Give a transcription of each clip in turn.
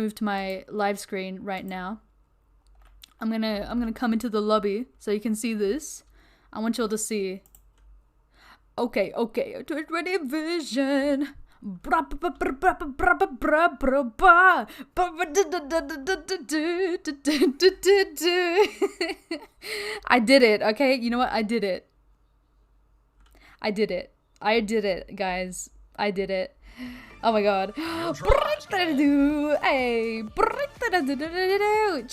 move to my live screen right now. I'm gonna come into the lobby so you can see this. I want y'all to see. Okay, 2020 vision. I did it, okay? You know what? I did it. I did it, guys. I did it. Oh my god. Hey.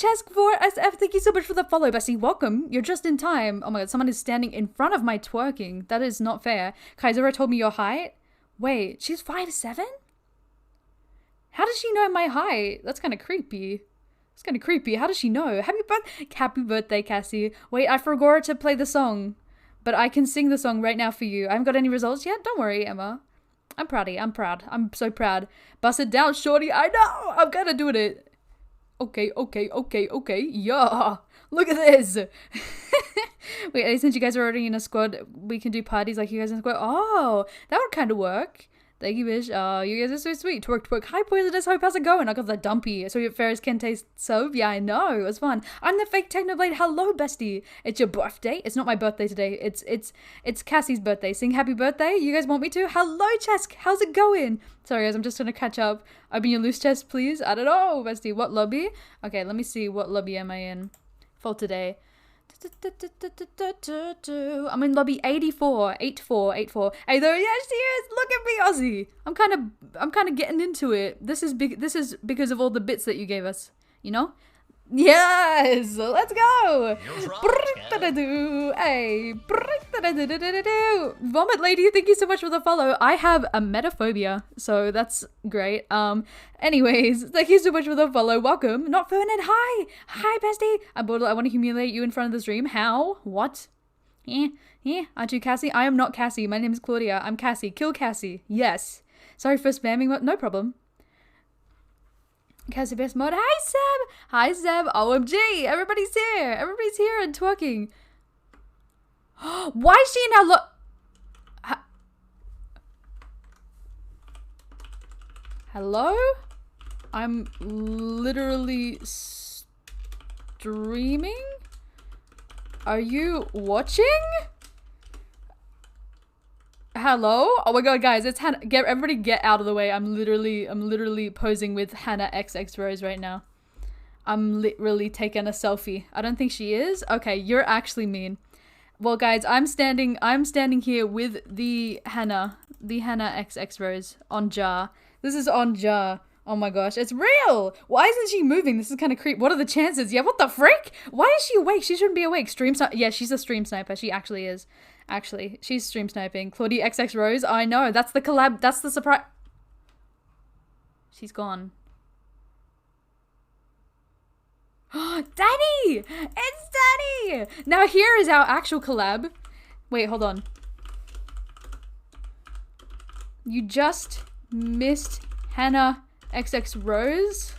Chesk4SF, thank you so much for the follow, Bessie. Welcome. You're just in time. Oh my god, someone is standing in front of my twerking. That is not fair. Kaizura told me your height. Wait, she's 5'7"? How does she know my height? That's kind of creepy. It's kind of creepy. How does she know? Happy birthday, Cassie. Wait, I forgot to play the song. But I can sing the song right now for you. I haven't got any results yet. Don't worry, Emma. I'm proud of you. I'm proud. I'm so proud. Bust it down, shorty. I know. I'm gonna do it. Okay. Yeah. Look at this. Wait, since you guys are already in a squad, we can do parties like you guys in a squad. Oh, that would kind of work. Thank you, Bish. You guys are so sweet. Twerk. Hi, Poisonous Hope. How's it going? I got the dumpy. So your Ferris can taste soap. Yeah, I know. It was fun. I'm the fake Technoblade. Hello, bestie. It's your birthday. It's not my birthday today. It's Cassie's birthday. Sing happy birthday. You guys want me to? Hello, Chesk. How's it going? Sorry, guys. I'm just trying to catch up. Open your loose chest, please. I don't know, bestie. What lobby? Okay, let me see. What lobby am I in for today? I'm in lobby 84. Hey there, yeah, she is. Look at me, Ozzy. I'm kind of getting into it. This is because of all the bits that you gave us, you know? Yes, let's go. Hey, Vomit Lady, thank you so much for the follow. I have a metaphobia, so that's great. Anyways, thank you so much for the follow. Welcome. Not Fernan. Hi, bestie. I want to humiliate you in front of the stream. How? What? Aren't you Cassie? I am not Cassie. My name is Claudia. I'm Cassie. Kill Cassie. Yes. Sorry for spamming. No problem. Cassie best mod. Hi Seb. OMG. Everybody's here and twerking. Why is she now Hello? I'm literally streaming? Are you watching? Hello? Oh my god, guys, it's Hannah. Everybody get out of the way. I'm literally posing with Hannah XX Rose right now. I'm literally taking a selfie. I don't think she is. Okay, you're actually mean. Well, guys, I'm standing here with the Hannah XX Rose on jar. This is on jar. Oh my gosh, it's real! Why isn't she moving? This is kind of creep. What are the chances? Yeah, what the frick? Why is she awake? She shouldn't be awake. Yeah, she's a stream sniper. She actually is. Actually, she's stream sniping. Claudia XX Rose. I know. That's the collab. That's the surprise. She's gone. Danny! It's Danny! Now here is our actual collab. Wait, hold on. You just missed Hannah XX Rose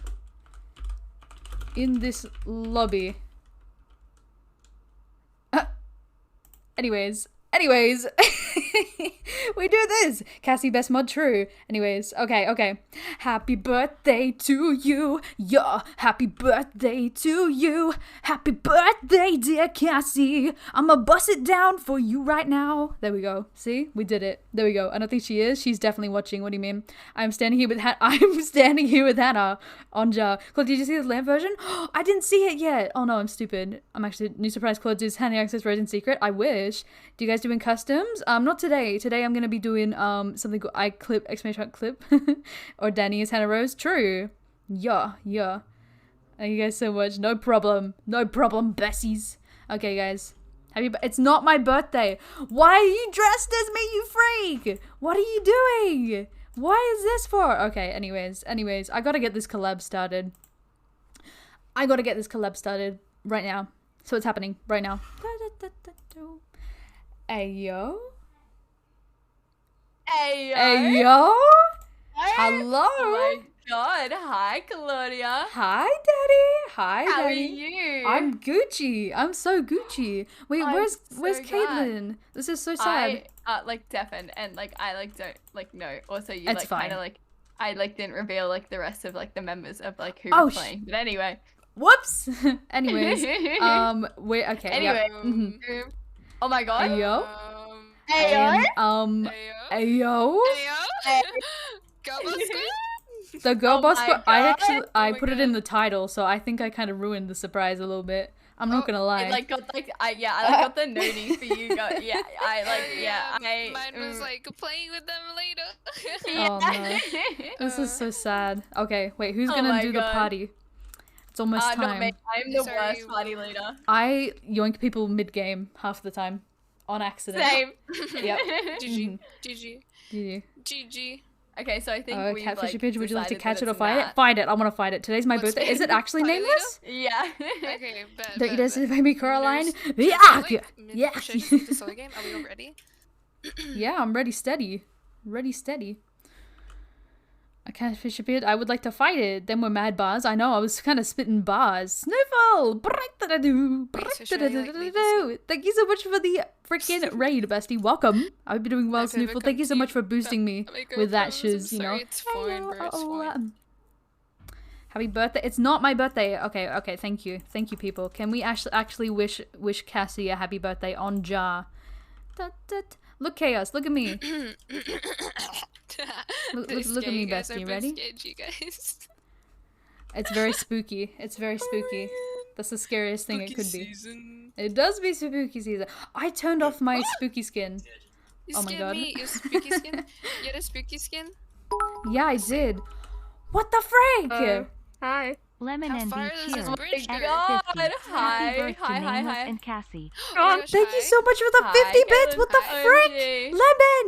in this lobby. Anyways, we do this. Cassie best mod true. Anyways, okay. Happy birthday to you. Yeah, happy birthday to you. Happy birthday, dear Cassie. I'ma bust it down for you right now. There we go. See? We did it. There we go. I don't think she is. She's definitely watching. What do you mean? I'm standing here with Hannah on jar. Claude, did you see the lamp version? I didn't see it yet. Oh no, I'm stupid. I'm actually new surprise. Claude does Hannah Access Rose in secret. I wish. Do you guys doing customs? Not today. Today I'm gonna be doing something called !clip or Danny is Hannah Rose. True. Yeah. Thank you guys so much. No problem, Bessies. Okay, guys. It's not my birthday. Why are you dressed as me, you freak? What are you doing? Why is this for? Okay, anyways. I gotta get this collab started. Right now. So it's happening right now. Ayo. Hello. Oh my god. Hi, Claudia. Hi, Daddy. How are you? I'm Gucci. I'm so Gucci. Wait, where's Caitlin? This is so sad. I like deafen and like I like don't like no. Also you it's like fine. kind of like I like didn't reveal like the rest of like the members of like who Oh, we're playing. But anyway. Whoops. Anyways, wait. Okay. Anyway. Yep. Oh my god. Ayo. Ayo. And, ayo. Girlboss squad? The Girlboss squad. God. I Oh my put it in God. the title, so I think I kind of ruined the surprise a little bit. I'm not gonna lie. I like got like I got the nerdy for you guys. Yeah, Mine was like playing with them later. Oh no. This is so sad. Okay, wait, who's Oh gonna my do the God. party? It's almost Not time. me. I'm the Sorry, worst party leader. I yoink people mid-game half the time. On accident. Same. Yep. GG. GG. GG. GG. Okay, so I think Oh, we've Catfishy like, Pidge, would you like to decided catch that it or it's fight it? Matt. Fight it. I want to fight it. Today's my What's birthday. Is it name? actually Party nameless? Yeah. Okay, bet. Don't you bet, dare bet. say me, Caroline. Winners. Yeah. Wait, Yeah. Should I just leave the solo game? Are we all ready? Yeah, I'm ready steady. Ready steady. A Catfish appeared. I would like to fight it. Then we're mad bars. I know, I was kind of spitting bars. Sniffle! Thank you so much for the freaking raid, bestie. Welcome. I've been doing well, My favorite Sniffle. Thank you so much for company. boosting me Oh my God, with that Rose, shiz, I'm you know. sorry, it's fine, bro, it's fine. Happy birthday. It's not my birthday. Okay, thank you. Thank you, people. Can we actually wish Cassie a happy birthday on Jar? Look, Chaos. Look at me. Look at me, bestie. Ready? Scared you guys. It's very spooky. It's very spooky. Man. That's the scariest thing it Spooky could be. season. It does be spooky season. I turned off my spooky skin. You Oh my scared God. me. You spooky skin. You had a spooky skin. Yeah, I did. What the frick? Hi. Lemon How and far Beef is this here. bridge? At God, 50. hi. Happy birthday, Hi, Nameless hi. and Cassie. Oh my gosh, Thank you hi. so much for the Hi, 50 bits. What the Caitlin. frick? OMG.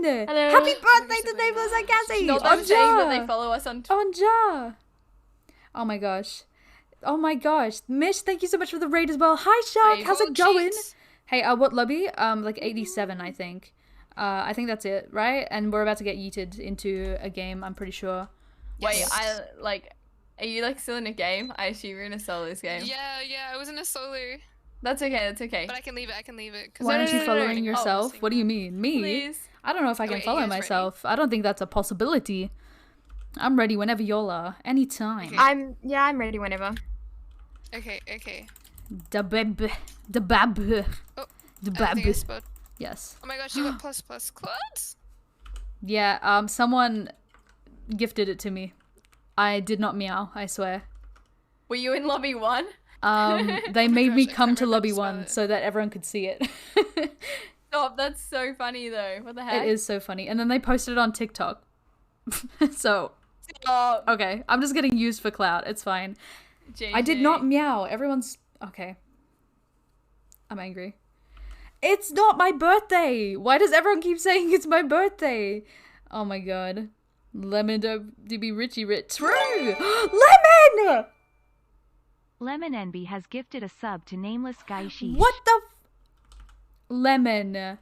Lemon! Hello. Happy Oh my birthday gosh, to Nameless and Cassie! Not On them saying that they Jar! follow us on On Jar! Oh my gosh. Oh my gosh. Mish, thank you so much for the raid as well. Hi, Shark. Hey, How's Oh, it going? cheats. Hey, what lobby? Like 87, I think. I think that's it, right? And we're about to get yeeted into a game, I'm pretty sure. Wait, Yes. are you like still in a game? I assume you're in a solos game. Yeah, I was in a solar, That's okay. but I can leave it. 'Cause Why I aren't was you no, following no. yourself? Oh, What do you mean? Me? Please. I don't know if I can wait, follow you guys ready? myself. I don't think that's a possibility. I'm ready whenever y'all are. Anytime. Okay. I'm ready whenever. Okay. Da bab. Da bab. Oh, Da I think I bab. spelled. Yes. Oh my gosh, you got plus claws? Yeah, someone gifted it to me. I did not meow, I swear. Were you in lobby 1? They made me gosh, I come can't to remember lobby to spell 1 it. so that everyone could see it. Stop, that's so funny though. What the heck? It is so funny. And then they posted it on TikTok. So, Stop. okay, I'm just getting used for clout. It's fine. I did JJ. not meow. Everyone's okay. I'm angry. It's not my birthday. Why does everyone keep saying it's my birthday? Oh my god. Lemon to be richy rich. True. Lemon. Lemon Envy has gifted a sub to Nameless Guy Sheesh. What the? Lemon.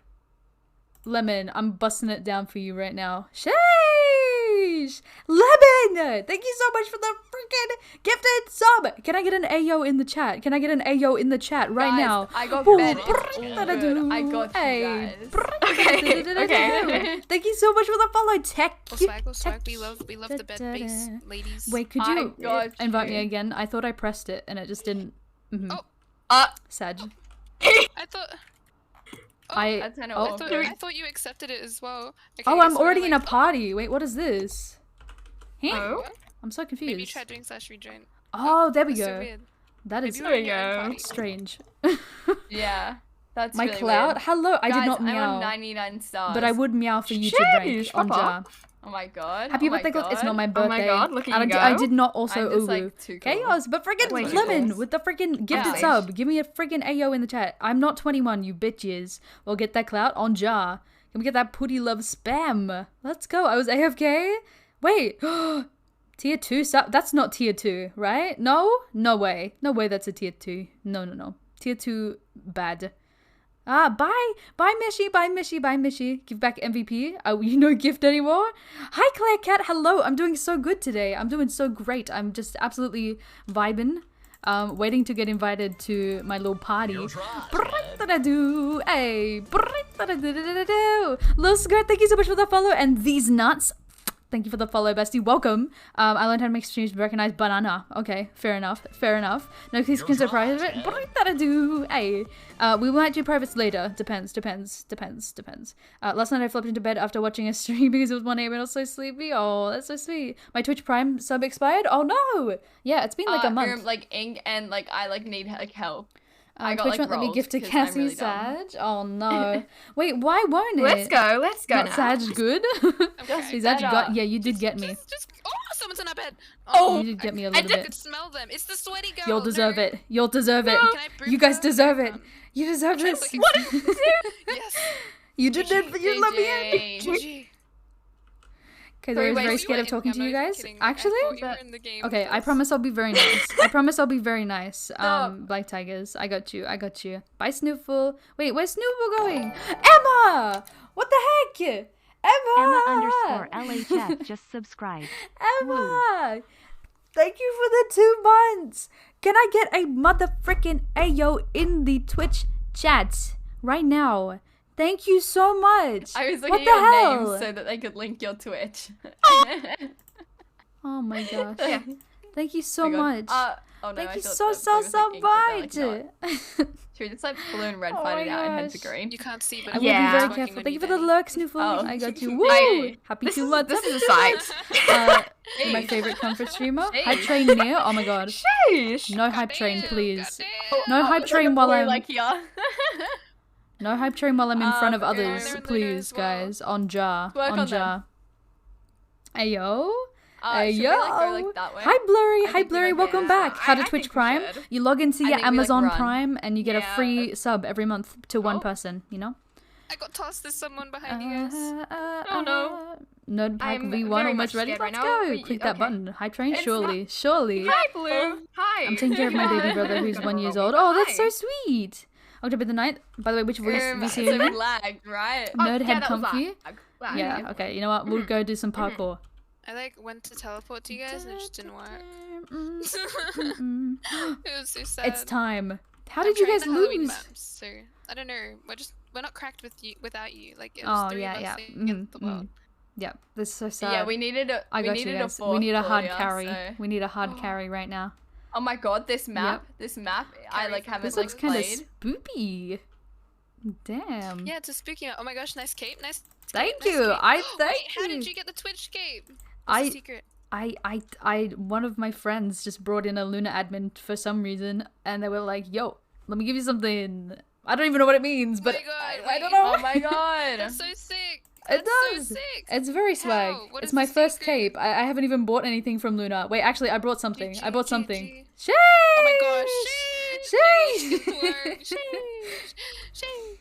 Lemon. I'm busting it down for you right now. Sheesh. Lemon. Thank you so much for the freaking gifted sub. Can I get an Ayo in the chat? Can I get an Ayo in the chat right Guys, now? I got Ooh, bed. It's all brrrr, good. I got you hey, guys. brrrr, Okay. Thank you so much for the follow, Tech. Go swag. We love the bed base, ladies. Wait, could I you got invite me you. again? I thought I pressed it and it just didn't. Mhm. Oh. Sag. I thought. I That's kind oh, of awkward. I thought you accepted it as well. Okay, oh, I I'm guess we're already in a like- party. Wait, what is this? Huh? Oh. What? I'm so Maybe confused. try doing / rejoin. Oh, there we That's so go. weird. That is Maybe we're in your own go. party. strange. Yeah. That's My really clout? weird. Hello, I Guys, did not I'm meow. on 99 stars. But I would meow for YouTube Sheesh, rank on Papa. Jar. Oh my god. Happy oh my birthday, God. It's not my Oh birthday. my God, look at And you I go. did not also I'm just, Uwu. like, too cool. Chaos, but friggin' Way too Lemon cool. with the friggin' gifted Yeah. sub. Give me a friggin' Ayo in the chat. I'm not 21, you bitches. Well, get that clout on Jar. Can we get that putty love spam? Let's go. I was AFK? Wait. Tier 2 sub? That's not tier 2, right? No? No way. No way that's a tier 2. No. Tier 2 bad. Bye. Bye, Mishy. Give back MVP. You no gift anymore? Hi, Claire Cat. Hello. I'm doing so good today. I'm doing so great. I'm just absolutely vibing. Waiting to get invited to my little party. Brrrr-da-da-doo. Hey. Brrrr-da-da-da-da-da-do. Lil Skirt, thank you so much for the follow. And these nuts. Thank you for the follow, bestie. Welcome. I learned how to make streams recognize banana. Okay, fair enough. Fair enough. No, please can surprise it. What I do? Hey. We might do privates later. Depends. Last night I flopped into bed after watching a stream because it was 1 a.m. and I was so sleepy. Oh, that's so sweet. My Twitch Prime sub expired. Oh no. Yeah, it's been like a month. Like ink and like I like need like help. I got Twitch like won't let me gift to rolls 'cause I'm Cassie really dumb. Sag. Oh no. Wait, why won't it? Let's go Not now. Sag good? Okay. Sag got. Yeah, you did get me. Oh, someone's in our bed. You did get me a I little could bit. smell them. It's the sweaty girl. You'll deserve it. You'll deserve it. Can I prove You guys her? deserve it. You deserve this. What did you do? Yes. You did it, but you let me in. GG. Okay, Sorry, I was wait, very you scared of were talking in- to I'm you not even guys. kidding. I Actually, thought you were in the game okay, with I us. promise I'll be very nice. I promise I'll be very nice. Black Tigers, I got you. Bye, Snoofle. Wait, where's Snoofle going? Emma! What the heck? Emma! Emma_LHF just subscribed. Emma! Thank you for the 2 months. Can I get a motherfrickin' Ayo in the Twitch chat right now? Thank you so much. I was What looking the at your hell? names so that they could link your Twitch. Oh my gosh. Yeah. Thank you so Oh my much. God. Oh no, Thank I you thought so, that so, there was, so like, ink, but they're, much. like, not. Should we just like blue and red Oh fight my it out and head to gosh. green? You can't see, but I will Yeah. be very working careful. on Thank you for the Danny. lurk, Snoofle. Oh. I got you. Woo! Happy 2 months. This is a sight. My favorite comfort streamer. Hey. Hype train near. Oh my god. Sheesh. No hype train, Goddamn, please. goddamn. No hype train while I'm. like here. No hype train while I'm in front of yeah, others, they're in there please, as well. guys. On jar. Work On on jar. Ayo. Should we, Ayo. like, go, like, that way? Hi Blurry. I Hi think we Blurry. might Welcome do back. that. How to I Twitch think we Prime. should. You log into I your think we, like, Amazon run. Prime and you get a Yeah. free sub every month to one Oh. person, you know? I got tossed. There's someone behind you guys. Oh, no. Nerd Pack I'm V1 very almost much ready. scared right Let's now. go. Wait, Click that okay. button. Hype train. It's Surely. Surely. Hi, Blue. Hi. I'm taking care of my baby brother who's 1 year old. Oh, that's so sweet. October the 9th. By the way, which voice VC So are you we in? lagged, right? Nerd head that was comfy. lag. Yeah, okay. You know what? We'll go do some parkour. I like went to teleport to you guys and it just didn't work. Mm-mm. It was so sad. It's time. How I'm did you trying guys the Halloween lose? maps, so I don't know. We're not cracked without you. Like it was Oh, 3 yeah, of us yeah. against the world. Yeah, this is so sad. Yeah, we needed a. I we got you needed guys. A fourth We need a hard Claudia, carry. so- We need a hard carry right now. Oh my god, this map. Yep. This map. I Carry like from haven't This like looks kind of played. spoopy. Damn. Yeah, it's a spooky map. Oh my gosh, nice cape, nice. Thank cape, nice you. cape. I Wait, thank how you. did you get the Twitch cape? I- What's the secret? One of my friends just brought in a Luna admin for some reason, and they were like, "Yo, let me give you something." I don't even know what it means, but my God, I don't wait. know. Oh my god. That's so sick. It That's does. so sick. It's very swag. How? What It's is my the first secret? cape. I haven't even bought anything from Luna. Wait, actually, I brought something. I bought GG. something. Sheesh! Oh my gosh. Sheesh! Sheesh. Sheesh.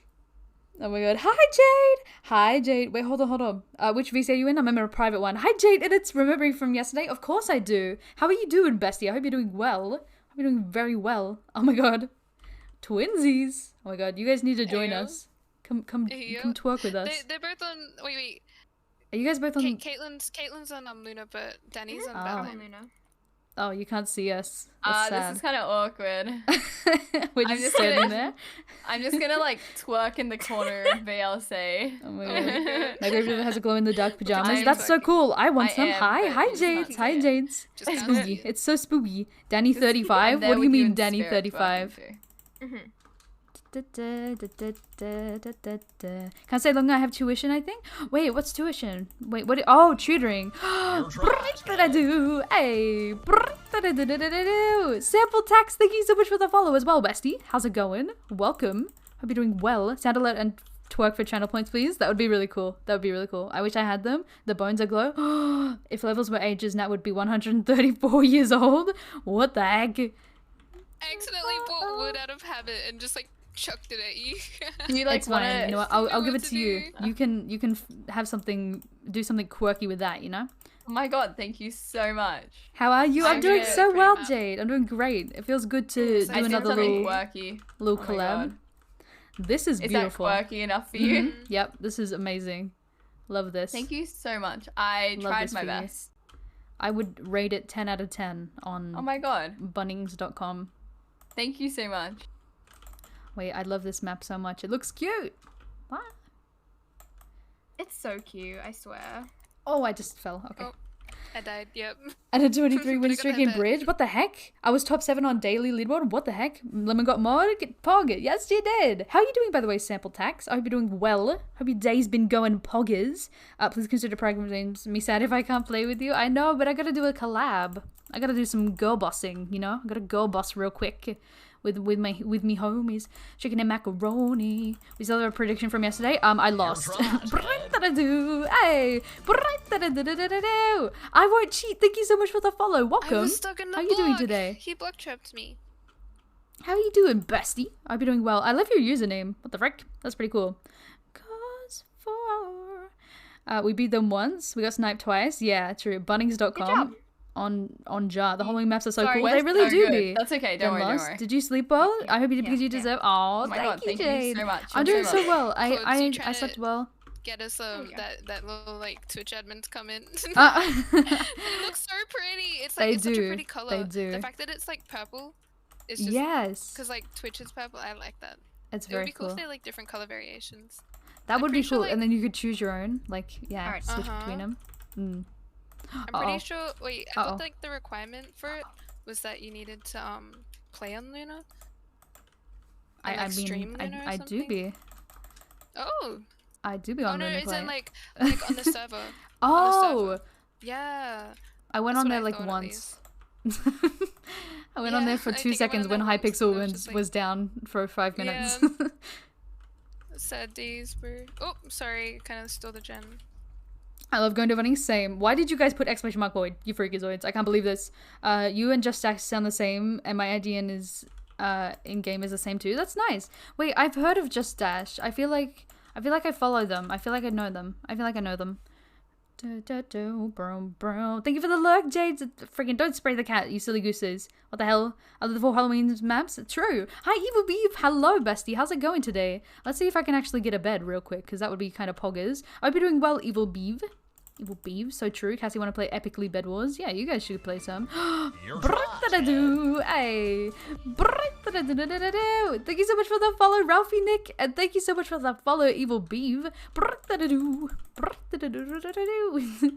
Oh my god. Hi, Jade! Hi, Jade. Wait, hold on. Which VC are you in? I'm in a private one. Hi, Jade, and it's remembering from yesterday. Of course I do. How are you doing, bestie? I hope you're doing well. I hope you're doing very well. Oh my god. Twinsies. Oh my god, you guys need to join Heyo. us. Come Heyo. twerk with us. They're both on. Wait. Are you guys both on... Caitlyn's on Luna, but Danny's on Oh. Batman. Oh, you can't see us. That's This sad. is kind of awkward. We're I'm just just standing gonna- there. I'm just gonna like twerk in the corner of VLC. Oh my Oh god. my God. My baby brother has a glow-in-the-dark pajamas. I'm That's so twerking. cool. I want I some. am, Hi, but hi, you just Jades. can't Hi, see it. Jades. Just can't Spooky. see it. It's so spooky. Danny I'm 35. there What do you with mean, in Danny spirit, twerking 35? too. Can I say longer? I have tuition, I think. Wait, what's tuition? Wait, what? Oh, tutoring. Brrr-da-da-do. Hey. Brrr-da-da-da-da-da-do. Sample tax. Thank you so much for the follow as well, bestie. How's it going? Welcome. Hope you're doing well. Sound alert and twerk for channel points, please. That would be really cool. That would be really cool. I wish I had them. The bones are glow. If levels were ages, Nat would be 134 years old. What the heck? I accidentally bought wood out of habit and just like chucked it at you. You like It's fine. wanna? You know what? Just I'll know give what it to to you. do. You can have something, do something quirky with that. You know. Oh my god, thank you so much. How are you? I'm I'm doing good. so Pretty well, much. Jade. I'm doing great. It feels good to Yes, do I did another something little quirky. little Oh my collab. God. This is Is beautiful. that quirky enough for you? Mhm. Yep, this is amazing. Love this. Thank you so much. I Love tried this my for you. best. I would rate it 10 out of 10 on Oh my god. Bunnings.com. Thank you so much. Wait, I love this map so much. It looks cute. What? It's so cute, I swear. Oh, I just fell. Okay. Oh. I died. Yep. And a 23 win Gotta streak go in to bed. bridge. What the heck? I was top 7 on daily leaderboard. What the heck? Lemon got mod. Get pog. Yes, you did. How are you doing, by the way, Sample Tax? I hope you're doing well. Hope your day's been going poggers. Please consider programming me sad if I can't play with you. I know, but I gotta do a collab. I gotta do some girl bossing, you know? I gotta girl boss real quick with me homies. Chicken and macaroni. We still have a prediction from yesterday. I lost. Hey. I won't cheat. Thank you so much for the follow. I Welcome. was stuck in the How are you doing block. today? He block trapped me. How are you doing, bestie? I hope you're doing well. I love your username. What the frick? That's pretty cool. Cause for... we beat them once. We got sniped twice. Yeah, true. Bunnings.com on jar. The Halloween maps are so Sorry, cool. They that's really so do good. be. That's okay. Don't worry. Don't Lost. worry. Did you sleep well? I hope you did because you Yeah. deserve. Oh, Oh my God, thank you, thank you Jade. so much. I'm I'm doing so so well. Codes, you I trying slept to- well. Get us that little like Twitch admin to come in. Uh, It looks so pretty. It's like They it's such a do. pretty color. They do. The fact that it's like purple, it's just yes, because like Twitch is purple. I like that. it's It would very be cool cool. if they had, like different color variations. That I'm would be pretty sure, cool, like- and then you could choose your own. Like, yeah, Alright. switch between them. Mm. I'm Uh-oh. pretty sure. Wait, I Uh-oh. thought like the requirement for it was that you needed to play on Luna. And, I like, stream mean, Luna or I do something? be. Oh. I do be Oh on no, Luna it's Play. in like on the server. Oh, server. Yeah. I went That's on what there I like thought, at once. I went on Yeah, there for I 2 think I went seconds on when there once, Hypixel and I was just like- was down for 5 minutes. Yeah. Sad days, bro. Oh, sorry, kind of stole the gem. I love going to running. Same. Why did you guys put exclamation mark void? You freakazoids. I can't believe this. You and Just Stacks sound the same, and my IDN is in game is the same too. That's nice. Wait, I've heard of Just Dash. I feel like I follow them. I feel like I know them. I feel like I know them. Bro. Thank you for the lurk, Jade. Freaking don't spray the cat, you silly gooses. What the hell? Are the 4 Halloween maps? True. Hi, Evil Beef. Hello, bestie. How's it going today? Let's see if I can actually get a bed real quick, because that would be kind of poggers. I hope you're doing well, Evil Beef. Evil Beef, so true. Cassie, want to play epically Bed Wars? Yeah, you guys should play some. Brrrr-da-da-doo. Hey. Brrrr-da-da-da-da-da-do. Thank you so much for the follow, Ralphie Nick. And thank you so much for the follow, Evil Beef. Brrrr-da-da-doo. Brrrr-da-da-da-da-da-do.